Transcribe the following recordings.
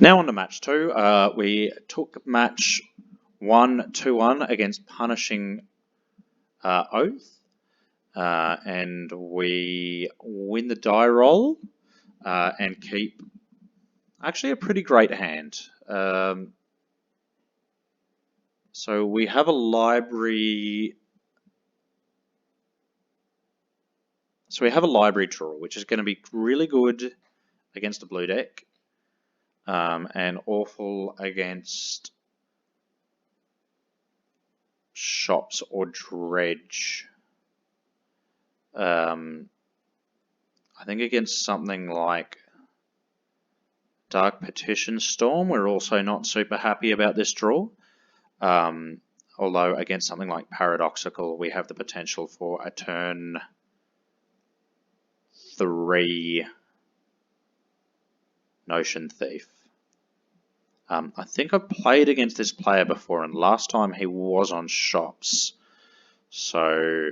Now on to match 2. We took match 1 2-1 against Punishing Oath, and we win the die roll and keep actually a pretty great hand. So we have a library. So we have a library draw, which is going to be really good against a blue deck, and awful against shops or dredge. I think against something like Dark Petition Storm, we're also not super happy about this draw. Although against something like Paradoxical, we have the potential for a turn 3 Notion Thief. I think I've played against this player before, and last time he was on shops. So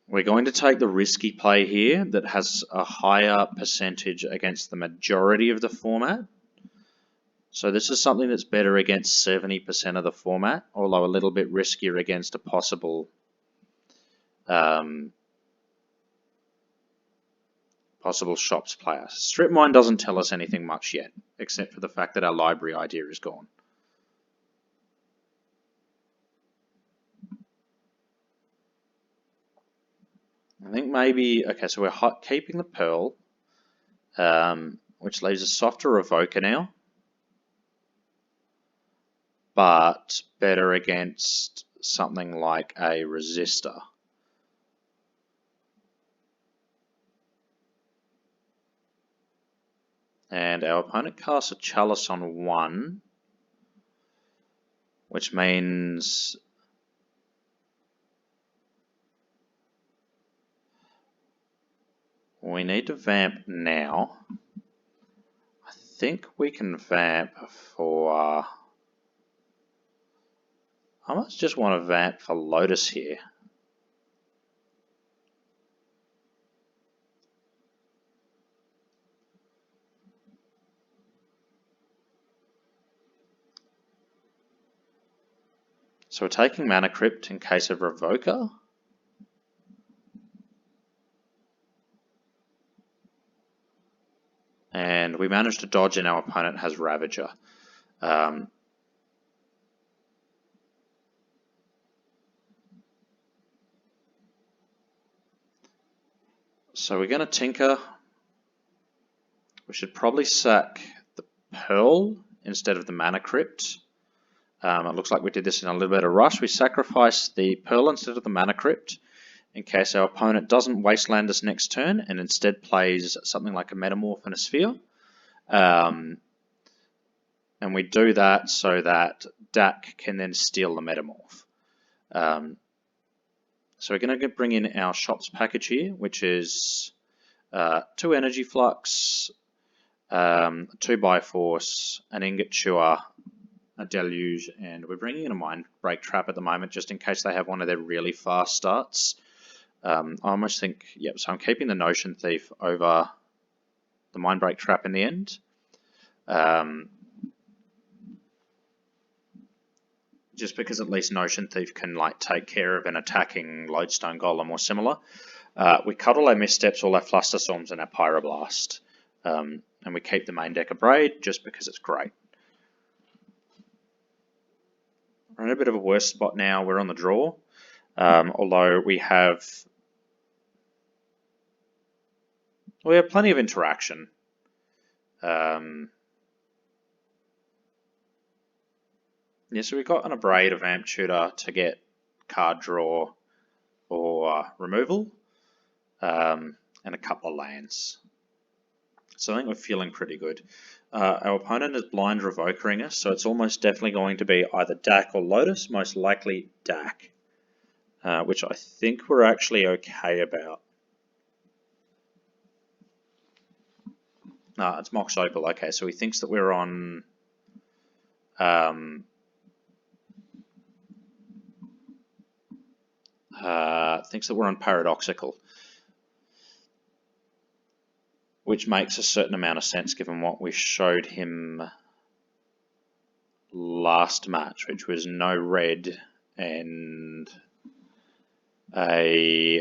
we're going to take the risky play here that has a higher percentage against the majority of the format. So this is something that's better against 70% of the format, although a little bit riskier against a possible shops player. Strip Mine doesn't tell us anything much yet, except for the fact that our library idea is gone. I think maybe, okay, so we're keeping the Pearl, which leaves a softer Revoker now, but better against something like a Resistor. And our opponent casts a Chalice on 1, which means we need to vamp now. I think we can vamp for... I must just want to vamp for Lotus here. So we're taking Mana Crypt in case of Revoker. And we managed to dodge, and our opponent has Ravager. So we're going to tinker. We should probably sack the Pearl instead of the Mana Crypt. It looks like we did this in a little bit of rush. We sacrificed the Pearl instead of the Mana Crypt in case our opponent doesn't wasteland us next turn and instead plays something like a Metamorph and a Sphere. And we do that so that Dak can then steal the Metamorph. So we're going to bring in our shops package here, which is 2 Energy Flux, 2 Bioforce, an Ingot Chewer, a Deluge, and we're bringing in a Mind Break Trap at the moment just in case they have one of their really fast starts. I almost think, yep, so I'm keeping the Notion Thief over the Mind Break Trap in the end. Just because at least Notion Thief can like take care of an attacking Lodestone Golem or similar. We cut all our Missteps, all our Fluster Storms, and our Pyroblast. And we keep the main deck of Braid just because it's great. We're in a bit of a worse spot now. We're on the draw. Although we have plenty of interaction. Yeah, so we got an Abrade of Amp Tutor to get card draw or removal, and a couple of lands. So I think we're feeling pretty good. Our opponent is blind Revokering us, so it's almost definitely going to be either Dak or Lotus, most likely Dak, which I think we're actually okay about. It's Mox Opal, okay, so he thinks that we're on... thinks that we're on Paradoxical. which makes a certain amount of sense given what we showed him last match, which was no red and a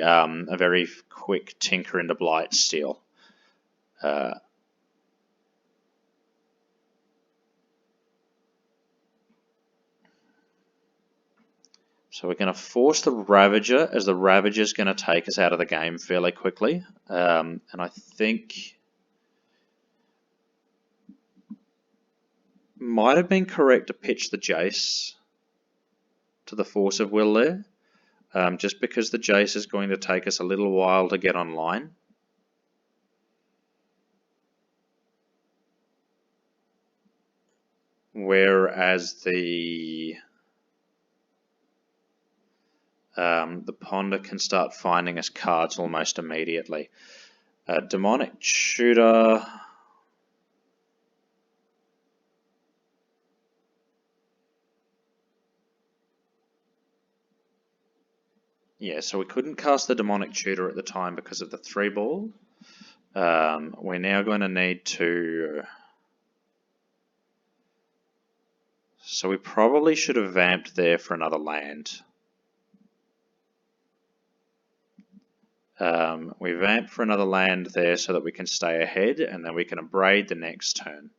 very quick tinker into blight steal. So we're going to force the Ravager, as the Ravager is going to take us out of the game fairly quickly. And I think might have been correct to pitch the Jace to the Force of Will there, just because the Jace is going to take us a little while to get online. Whereas the Ponder can start finding us cards almost immediately. Demonic Tutor. Yeah, so we couldn't cast the Demonic Tutor at the time because of the 3-ball. We're now going to need to... So we probably should have vamped there for another land. We vamp for another land there so that we can stay ahead, and then we can abrade the next turn.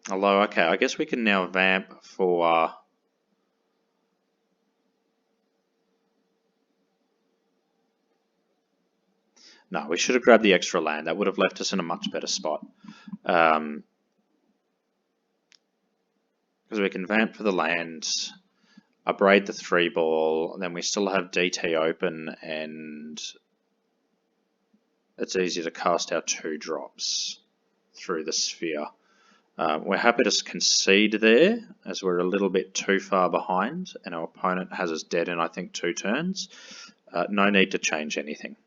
Although, okay, I guess we can now vamp for... No, we should have grabbed the extra land. That would have left us in a much better spot. Because we can vamp for the land, abrade the 3-ball, and then we still have DT open, and it's easy to cast our 2 drops through the sphere. We're happy to concede there, as we're a little bit too far behind, and our opponent has us dead in, I think, 2 turns. No need to change anything.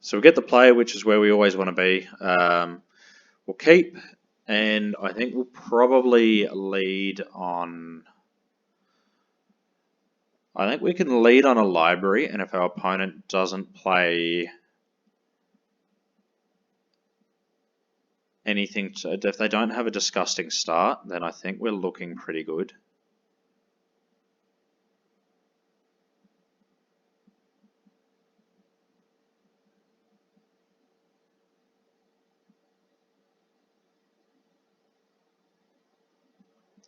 So we get the player, which is where we always want to be. We'll keep, and I think we'll probably lead on... I think we can lead on a library, and if our opponent doesn't play anything, if they don't have a disgusting start, then I think we're looking pretty good.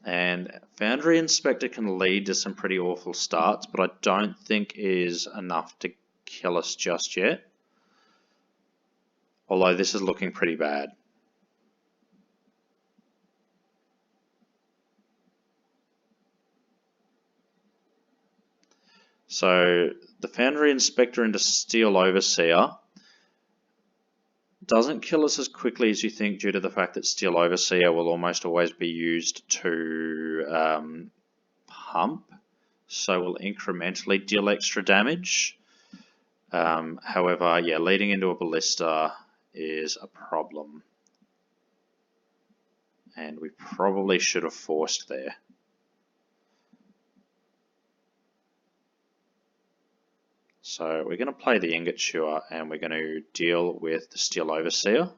And Foundry Inspector can lead to some pretty awful starts, but I don't think is enough to kill us just yet. Although this is looking pretty bad. So the Foundry Inspector into Steel Overseer doesn't kill us as quickly as you think due to the fact that Steel Overseer will almost always be used to pump, so will incrementally deal extra damage. However, yeah, leading into a Ballista is a problem. And we probably should have forced there. So we're going to play the Ingot Chewer, and we're going to deal with the Steel Overseer.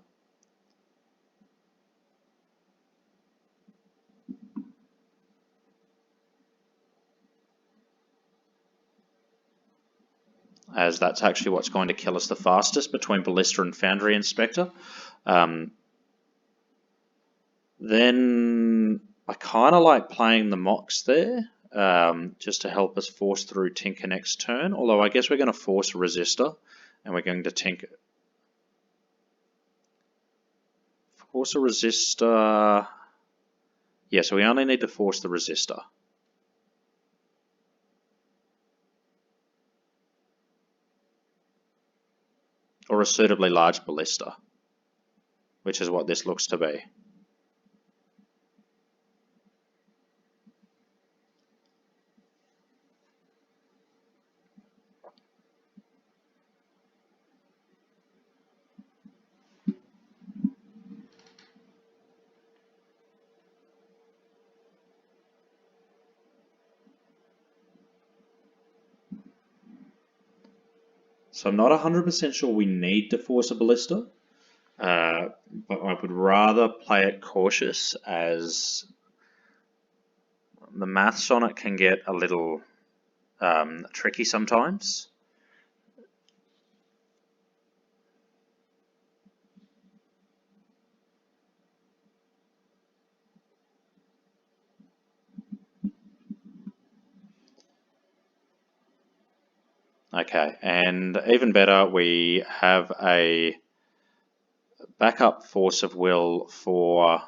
As that's actually what's going to kill us the fastest between Ballista and Foundry Inspector. Then I kind of like playing the Mox there, just to help us force through Tinker next turn. Although I guess we're going to force a Resistor, and we're going to Tinker. Force a Resistor. Yeah, so we only need to force the Resistor. or a suitably large ballista, which is what this looks to be. So I'm not 100% sure we need to force a ballista, but I would rather play it cautious, as the maths on it can get a little tricky sometimes. Okay, and even better, we have a backup force of will for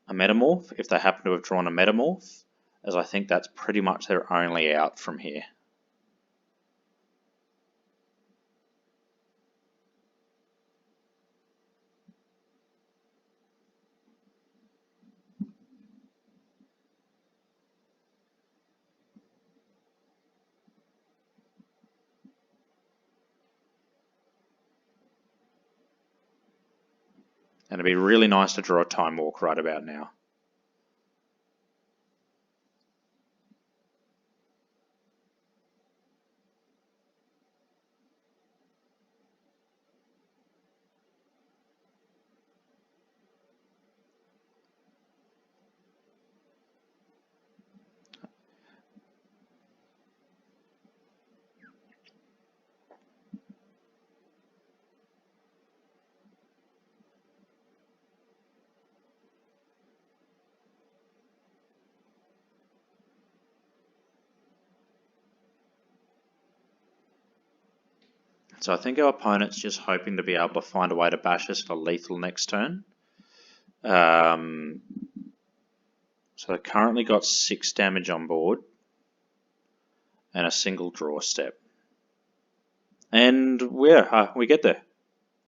a metamorph, if they happen to have drawn a metamorph, as I think that's pretty much their only out from here. And it'd be really nice to draw a Time Walk right about now. So I think our opponent's just hoping to be able to find a way to bash us for lethal next turn. So they've currently got 6 damage on board and a single draw step. And we get there.